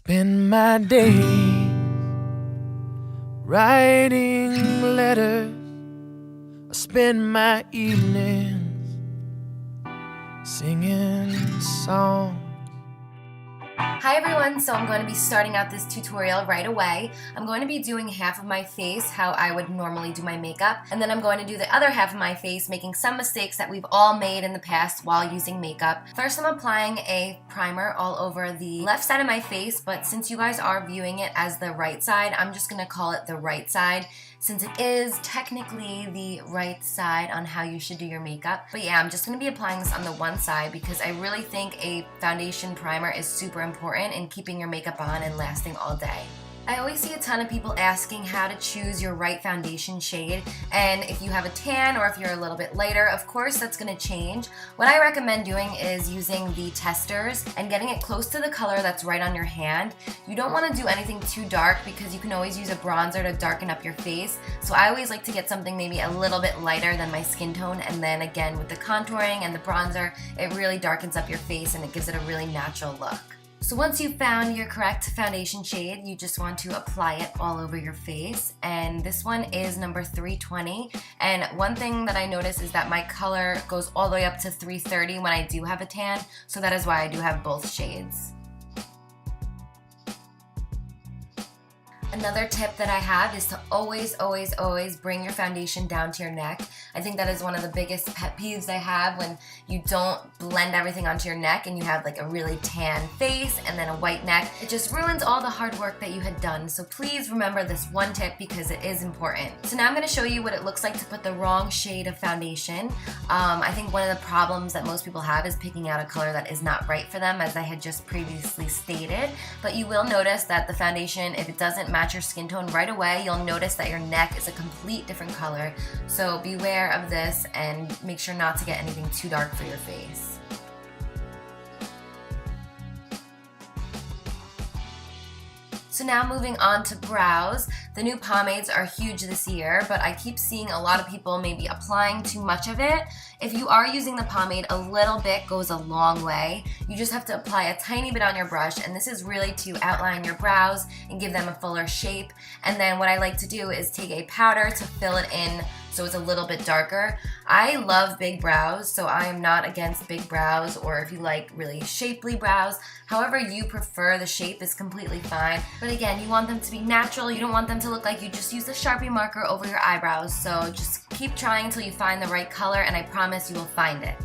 Spend my days writing letters. I spend my evenings singing songs. Hi everyone, so I'm going to be starting out this tutorial right away. I'm going to be doing half of my face how I would normally do my makeup, and then I'm going to do the other half of my face making some mistakes that we've all made in the past while using makeup. First, I'm applying a primer all over the left side of my face, but since you guys are viewing it as the right side, I'm just going to call it the right side, since it is technically the right side on how you should do your makeup. But yeah, I'm just going to be applying this on the one side because I really think a foundation primer is super important in keeping your makeup on and lasting all day. I always see a ton of people asking how to choose your right foundation shade, and if you have a tan or if you're a little bit lighter, of course that's going to change. What I recommend doing is using the testers and getting it close to the color that's right on your hand. You don't want to do anything too dark because you can always use a bronzer to darken up your face, so I always like to get something maybe a little bit lighter than my skin tone, and then again with the contouring and the bronzer, it really darkens up your face and it gives it a really natural look. So once you've found your correct foundation shade, you just want to apply it all over your face. And this one is number 320. And one thing that I notice is that my color goes all the way up to 330 when I do have a tan. So that is why I do have both shades. Another tip that I have is to always bring your foundation down to your neck. I think that is one of the biggest pet peeves I have, when you don't blend everything onto your neck and you have like a really tan face and then a white neck. It just ruins all the hard work that you had done. So please remember this one tip because it is important. So now I'm going to show you what it looks like to put the wrong shade of foundation. I think one of the problems that most people have is picking out a color that is not right for them, as I had just previously stated. But you will notice that the foundation, if it doesn't match your skin tone right away, you'll notice that your neck is a complete different color. So beware of this and make sure not to get anything too dark for your face. So now moving on to brows. The new pomades are huge this year, but I keep seeing a lot of people maybe applying too much of it. If you are using the pomade, a little bit goes a long way. You just have to apply a tiny bit on your brush, and this is really to outline your brows and give them a fuller shape. And then what I like to do is take a powder to fill it in so it's a little bit darker. I love big brows, so I am not against big brows, or if you like really shapely brows. However you prefer, the shape is completely fine. But again, you want them to be natural. You don't want them to look like you just used a Sharpie marker over your eyebrows. So just keep trying until you find the right color, and I promise you will find it.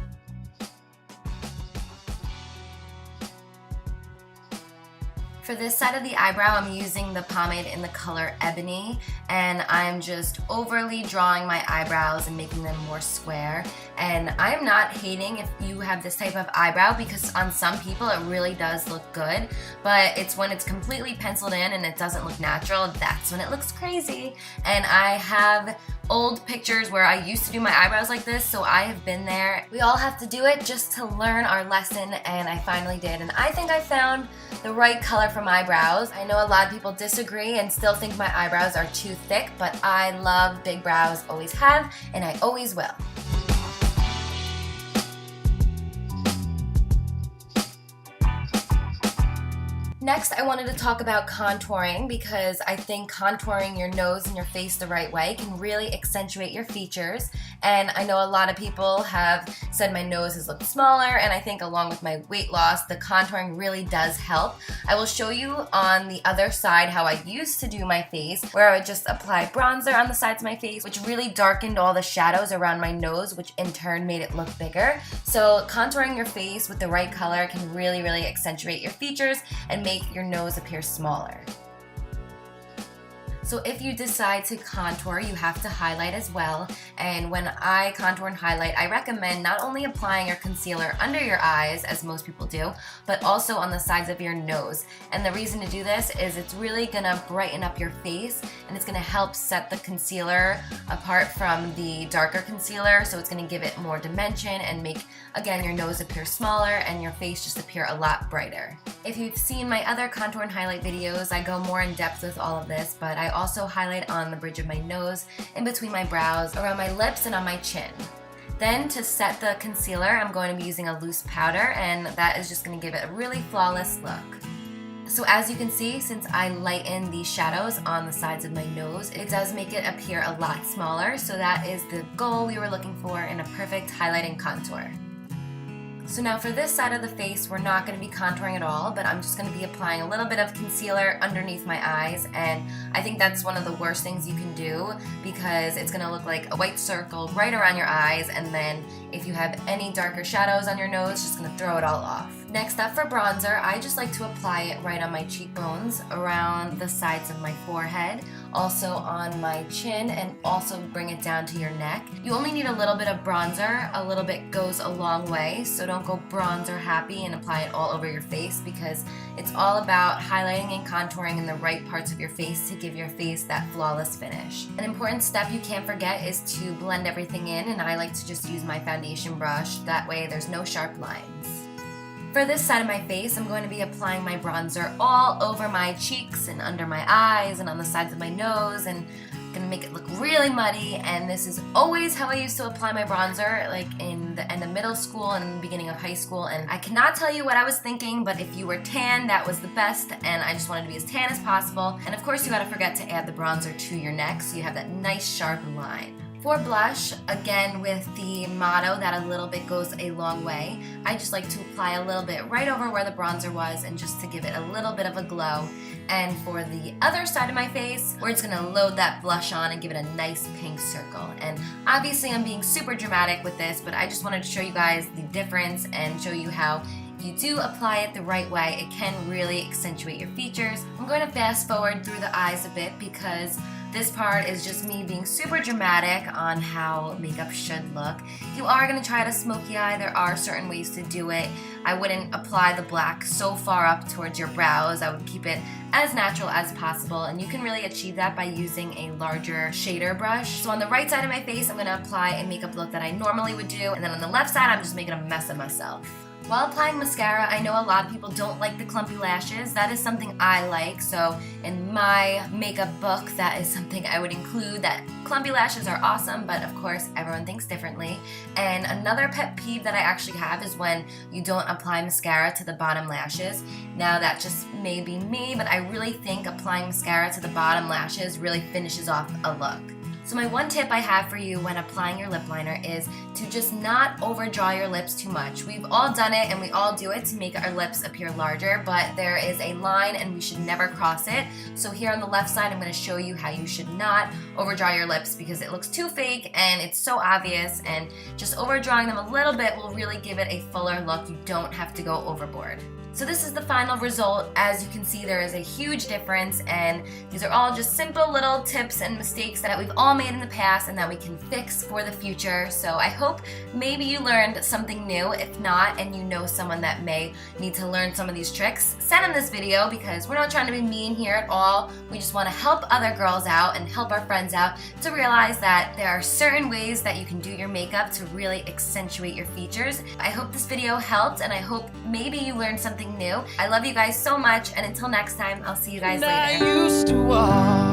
For this side of the eyebrow, I'm using the pomade in the color Ebony, and I'm just overly drawing my eyebrows and making them more square. And I am not hating if you have this type of eyebrow, because on some people it really does look good, but it's when it's completely penciled in and it doesn't look natural, that's when it looks crazy. And I have old pictures where I used to do my eyebrows like this, so I have been there. We all have to do it just to learn our lesson, and I finally did. And I think I found the right color for my brows. I know a lot of people disagree and still think my eyebrows are too thick, but I love big brows, always have, and I always will. Next, I wanted to talk about contouring, because I think contouring your nose and your face the right way can really accentuate your features. And I know a lot of people have said my nose has looked smaller, and I think along with my weight loss, the contouring really does help. I will show you on the other side how I used to do my face, where I would just apply bronzer on the sides of my face, which really darkened all the shadows around my nose, which in turn made it look bigger. So contouring your face with the right color can really accentuate your features and make your nose appear smaller. So if you decide to contour, you have to highlight as well. And when I contour and highlight, I recommend not only applying your concealer under your eyes, as most people do, but also on the sides of your nose. And the reason to do this is it's really gonna brighten up your face, and it's gonna help set the concealer apart from the darker concealer. So it's gonna give it more dimension and make, again, your nose appear smaller and your face just appear a lot brighter. If you've seen my other contour and highlight videos, I go more in depth with all of this, but I also highlight on the bridge of my nose, in between my brows, around my lips, and on my chin. Then to set the concealer, I'm going to be using a loose powder, and that is just going to give it a really flawless look. So as you can see, since I lighten the shadows on the sides of my nose, it does make it appear a lot smaller. So that is the goal we were looking for in a perfect highlighting contour. So now for this side of the face, we're not going to be contouring at all, but I'm just going to be applying a little bit of concealer underneath my eyes, and I think that's one of the worst things you can do because it's going to look like a white circle right around your eyes, and then if you have any darker shadows on your nose, it's just going to throw it all off. Next up for bronzer, I just like to apply it right on my cheekbones, around the sides of my forehead, also on my chin, and also bring it down to your neck. You only need a little bit of bronzer. A little bit goes a long way, so don't go bronzer happy and apply it all over your face because it's all about highlighting and contouring in the right parts of your face to give your face that flawless finish. An important step you can't forget is to blend everything in, and I like to just use my foundation brush. That way there's no sharp lines. For this side of my face, I'm going to be applying my bronzer all over my cheeks and under my eyes and on the sides of my nose, and I'm going to make it look really muddy. And this is always how I used to apply my bronzer, like in the end of middle school and the beginning of high school. And I cannot tell you what I was thinking, but if you were tan, that was the best, and I just wanted to be as tan as possible. And of course, you got to forget to add the bronzer to your neck so you have that nice sharp line. For blush, again with the motto that a little bit goes a long way, I just like to apply a little bit right over where the bronzer was and just to give it a little bit of a glow. And for the other side of my face, we're just going to load that blush on and give it a nice pink circle. And obviously I'm being super dramatic with this, but I just wanted to show you guys the difference and show you how if you do apply it the right way, it can really accentuate your features. I'm going to fast forward through the eyes a bit because this part is just me being super dramatic on how makeup should look. If you are going to try to smoky eye, there are certain ways to do it. I wouldn't apply the black so far up towards your brows. I would keep it as natural as possible, and you can really achieve that by using a larger shader brush. So on the right side of my face, I'm going to apply a makeup look that I normally would do, and then on the left side, I'm just making a mess of myself. While applying mascara, I know a lot of people don't like the clumpy lashes. That is something I like, so in my makeup book, that is something I would include, that clumpy lashes are awesome, but of course, everyone thinks differently. And another pet peeve that I actually have is when you don't apply mascara to the bottom lashes. Now, that just may be me, but I really think applying mascara to the bottom lashes really finishes off a look. So my one tip I have for you when applying your lip liner is to just not overdraw your lips too much. We've all done it and we all do it to make our lips appear larger, but there is a line and we should never cross it. So here on the left side, I'm going to show you how you should not overdraw your lips because it looks too fake and it's so obvious, and just overdrawing them a little bit will really give it a fuller look. You don't have to go overboard. So this is the final result. As you can see, there is a huge difference, and these are all just simple little tips and mistakes that we've all made in the past and that we can fix for the future. So I hope maybe you learned something new. If not, and you know someone that may need to learn some of these tricks, send them this video because we're not trying to be mean here at all. We just want to help other girls out and help our friends out to realize that there are certain ways that you can do your makeup to really accentuate your features. I hope this video helped, and I hope maybe you learned something new. I love you guys so much, and until next time, I'll see you guys later. I used to walk